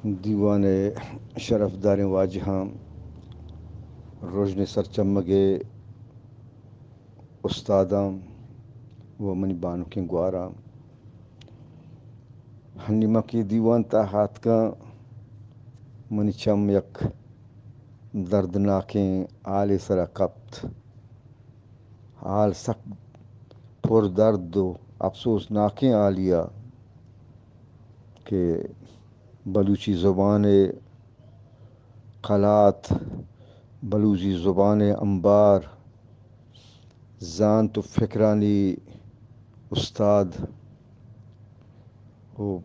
دیوان شرفدار واجہاں روشن سر چمگے استاداں و منی بانو کے گوارا ہنما کی دیوان تا ہاتھ کا منی چم یک دردناکیں آل سرا کپت آل سک پر درد و افسوس ناکیں آلیا کہ بلوچی زبان قلات بلوچی زبان انبار زان تو فکرانی استاد و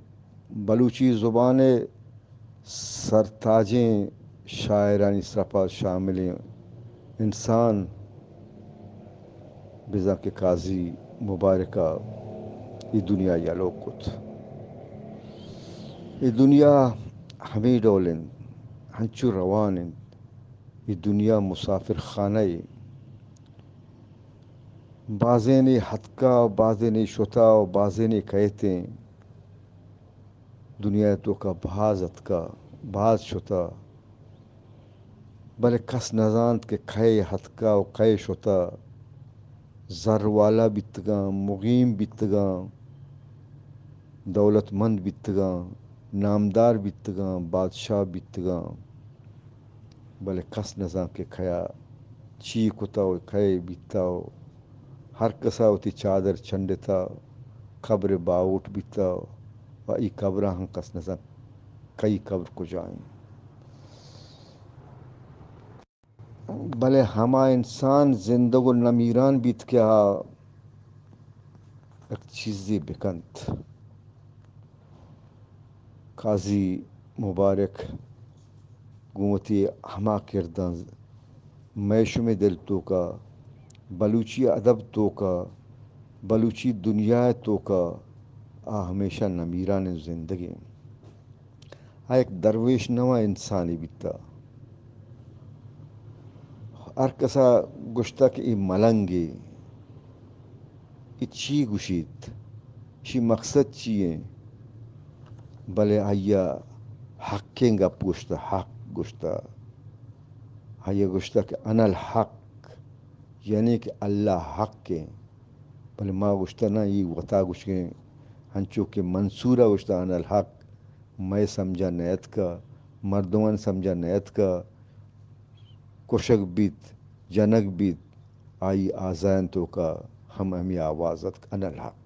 بلوچی زبان سرتاجیں شاعرانی سرپا شامل انسان بزا کے قاضی مبارکہ ای دنیا یا لوکت ای دنیا ہمیں ڈولن ہنچو روان ای دنیا مسافر خانہ بازین حتکا بازین شتا و بازین کہتے دنیا تو کا بھاز اتکا بھاز شتا بلے کس نزانت کے کھے حتکا و کھے شتا زر والا بیتگاں مقیم بیتگاں دولت مند بیتگاں نامدار بیتگاں بادشاہ بیتگاں بلے کس نزان کے کھیا چی کتا و کھے بیتا و ہر کسا ہوتی چادر چنڈتا قبر باوٹ بیتا و ای قبرہ ہم کس نزان کئی قبر کو جائیں بلے ہما انسان زندگ و نمیران بیت کیا ایک چیزی بکنت قاضی مبارک گومتی ہما کردن میشم دل تو کا بلوچی ادب تو کا بلوچی دنیا تو کا ہمیشہ نمیران زندگی ایک درویش نوا انسانی بیتا ہر کسا گشتہ کہ ای ملنگی ای چی گوشید چی مقصد چیئے بلے آیا حقیں گپ گوشتا حق گوشتا آیا گوشتا کہ انا الحق یعنی کہ اللہ حق کے بلے ما گوشتا نا یہ وطا گوشگیں ہنچو کہ منصورہ گوشتا انا الحق میں سمجھا نیت کا مردمان سمجھا نیت کا کشک بیت جنک بیت آئی آزائن تو کا ہم ہمیں آوازت انا الحق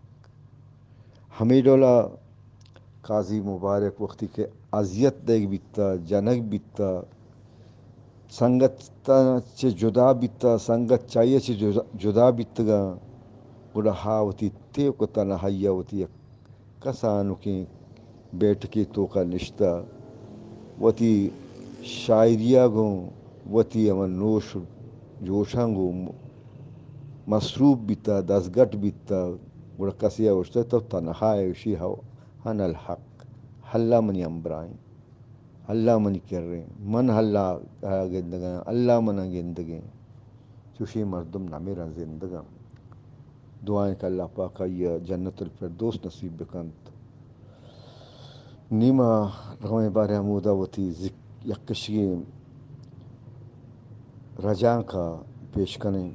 ہمیں ڈولا قاضی مبارک وقتی کے اذیت دیکھ بیتا جنک بیتا سنگت چے جدا بیتا سنگت چاہیے چے جدا بیتگا گڑا ہاوتی تیو کو تنہائیا ہوتی کسانو کی بیٹھ کی تو کا نشتہ وتی شاعریہ گوں وتی امن نوش جوشنگو مصروف بیتا دستگٹ بیتا گڑا کسیا وشتا تو تنہائی وشی ہو انا الحق حلا منی امبرائیں اللہ منی کر رہے من اللہ گندگاں اللہ منہ گندگیں چوشی مردم نمیرا زندگاں دعائیں کہ اللہ پاکہ یہ جنت الفردوس نصیب بکنت نیمہ رغم بارے حمودہ وتی یکشگی رجاں کا پیش کریں